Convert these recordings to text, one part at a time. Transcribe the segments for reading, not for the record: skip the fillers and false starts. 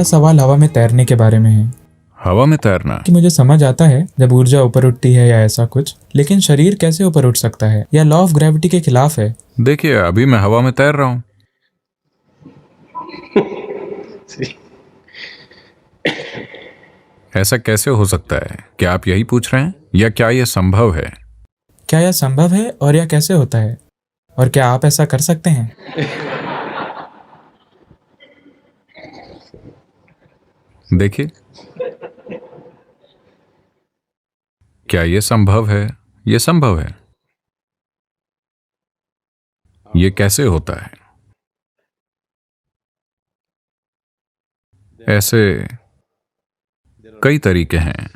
सवाल हवा में तैरने के बारे में है। हवा में तैरना? कि मुझे समझ आता है जब ऊर्जा ऊपर उठती है या ऐसा कुछ, लेकिन शरीर कैसे ऊपर उठ सकता है? या लॉ ऑफ ग्रेविटी के खिलाफ है? देखिए, अभी मैं हवा में तैर रहा हूं। ऐसा कैसे हो सकता है? क्या आप यही पूछ रहे हैं, या क्या यह संभव है? क्या यह संभव है और यह कैसे होता है? और क्या आप ऐसा कर सकते हैं? देखिए, क्या यह संभव है? यह संभव है। यह कैसे होता है? ऐसे कई तरीके हैं,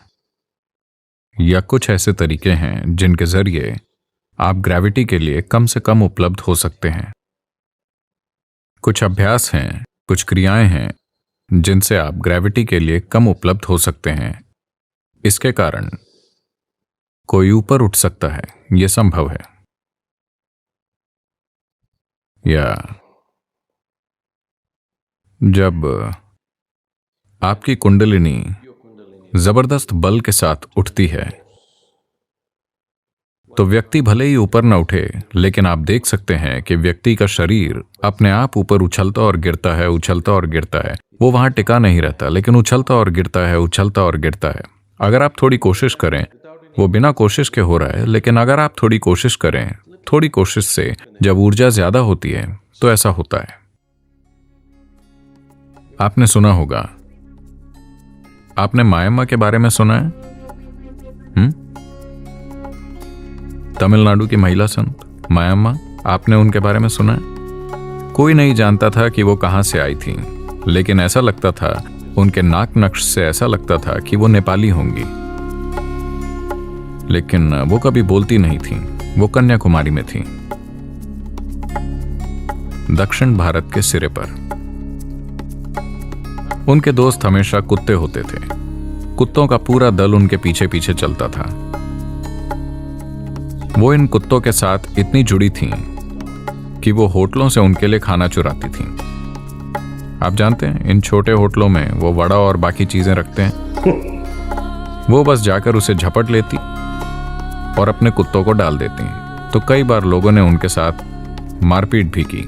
या कुछ ऐसे तरीके हैं जिनके जरिए आप ग्रेविटी के लिए कम से कम उपलब्ध हो सकते हैं। कुछ अभ्यास हैं, कुछ क्रियाएं हैं जिनसे आप ग्रेविटी के लिए कम उपलब्ध हो सकते हैं। इसके कारण कोई ऊपर उठ सकता है, यह संभव है। या जब आपकी कुंडलिनी जबरदस्त बल के साथ उठती है, तो व्यक्ति भले ही ऊपर न उठे, लेकिन आप देख सकते हैं कि व्यक्ति का शरीर अपने आप ऊपर उछलता और गिरता है, उछलता और गिरता है। वो वहां टिका नहीं रहता, लेकिन उछलता और गिरता है, उछलता और गिरता है। अगर आप थोड़ी कोशिश करें, वो बिना कोशिश के हो रहा है, लेकिन अगर आप थोड़ी कोशिश करें, थोड़ी कोशिश से जब ऊर्जा ज्यादा होती है तो ऐसा होता है। आपने सुना होगा, आपने मायम्मा के बारे में सुना है? तमिलनाडु की महिला संत मायम्मा, आपने उनके बारे में सुना है? कोई नहीं जानता था कि वो कहां से आई थी, लेकिन ऐसा लगता था, उनके नाक नक्श से ऐसा लगता था कि वो नेपाली होंगी। लेकिन वो कभी बोलती नहीं थी। वो कन्याकुमारी में थी, दक्षिण भारत के सिरे पर। उनके दोस्त हमेशा कुत्ते होते थे। कुत्तों का पूरा दल उनके पीछे पीछे चलता था। वो इन कुत्तों के साथ इतनी जुड़ी थीं कि वो होटलों से उनके लिए खाना चुराती थीं। आप जानते हैं, इन छोटे होटलों में वो वड़ा और बाकी चीजें रखते हैं। वो बस जाकर उसे झपट लेती और अपने कुत्तों को डाल देती। तो कई बार लोगों ने उनके साथ मारपीट भी की।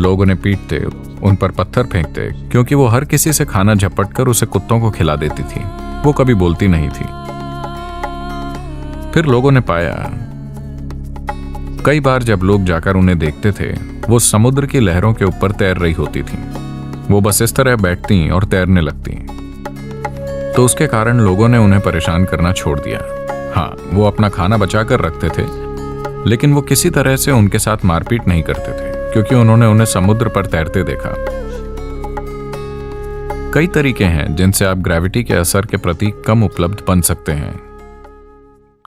लोग उन्हें पीटते, उन पर पत्थर फेंकते, क्योंकि वो हर किसी से खाना झपट कर उसे कुत्तों को खिला देती थी। वो कभी बोलती नहीं थी। फिर लोगों ने पाया, कई बार जब लोग जाकर उन्हें देखते थे, वो समुद्र की लहरों के ऊपर तैर रही होती थी। वो बस इस तरह बैठती और तैरने लगती। तो उसके कारण लोगों ने उन्हें परेशान करना छोड़ दिया। हाँ, वो अपना खाना बचा कर रखते थे, लेकिन वो किसी तरह से उनके साथ मारपीट नहीं करते थे, क्योंकि उन्होंने उन्हें समुद्र पर तैरते देखा। कई तरीके हैं जिनसे आप ग्रेविटी के असर के प्रति कम उपलब्ध बन सकते हैं।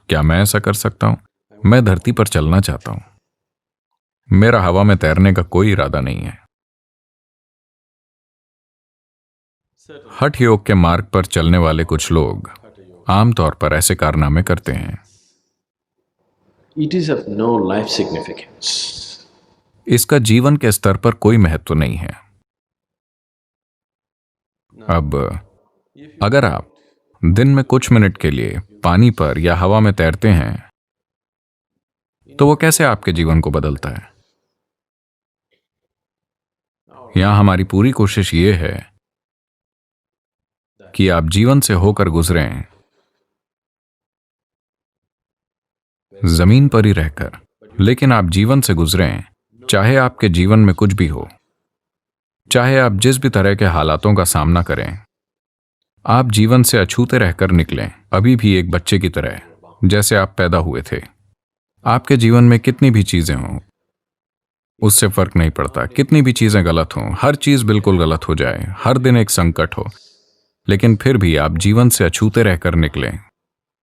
क्या मैं ऐसा कर सकता हूं? मैं धरती पर चलना चाहता हूं। मेरा हवा में तैरने का कोई इरादा नहीं है। हठ योग के मार्ग पर चलने वाले कुछ लोग आमतौर पर ऐसे कारनामे करते हैं। It is of no life significance. इसका जीवन के स्तर पर कोई महत्व नहीं है। अब अगर आप दिन में कुछ मिनट के लिए पानी पर या हवा में तैरते हैं, तो वो कैसे आपके जीवन को बदलता है? यहां हमारी पूरी कोशिश ये है कि आप जीवन से होकर गुजरें, जमीन पर ही रहकर, लेकिन आप जीवन से गुजरें, चाहे आपके जीवन में कुछ भी हो, चाहे आप जिस भी तरह के हालातों का सामना करें, आप जीवन से अछूते रहकर निकलें, अभी भी एक बच्चे की तरह, जैसे आप पैदा हुए थे। आपके जीवन में कितनी भी चीजें हों, उससे फर्क नहीं पड़ता। कितनी भी चीजें गलत हों, हर चीज बिल्कुल गलत हो जाए, हर दिन एक संकट हो, लेकिन फिर भी आप जीवन से अछूते रहकर निकलें,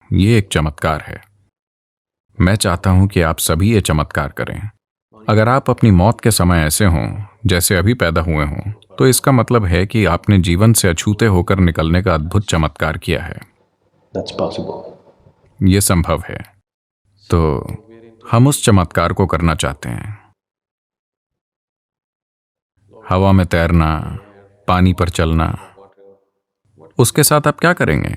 ये एक चमत्कार है। मैं चाहता हूं कि आप सभी ये चमत्कार करें। अगर आप अपनी मौत के समय ऐसे हों जैसे अभी पैदा हुए हों, तो इसका मतलब है कि आपने जीवन से अछूते होकर निकलने का अद्भुत चमत्कार किया है। That's possible. ये संभव है। तो हम उस चमत्कार को करना चाहते हैं। हवा में तैरना, पानी पर चलना, उसके साथ आप क्या करेंगे?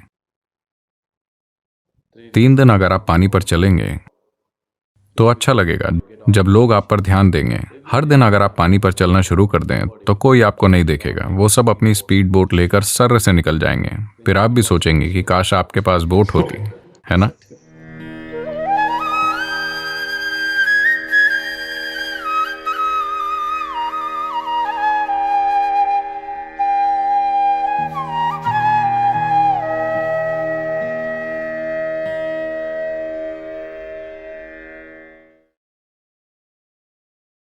3 दिन अगर आप पानी पर चलेंगे तो अच्छा लगेगा, जब लोग आप पर ध्यान देंगे। हर दिन अगर आप पानी पर चलना शुरू कर दें तो कोई आपको नहीं देखेगा, वो सब अपनी स्पीड बोट लेकर सर्र से निकल जाएंगे। फिर आप भी सोचेंगे कि काश आपके पास बोट होती, है ना?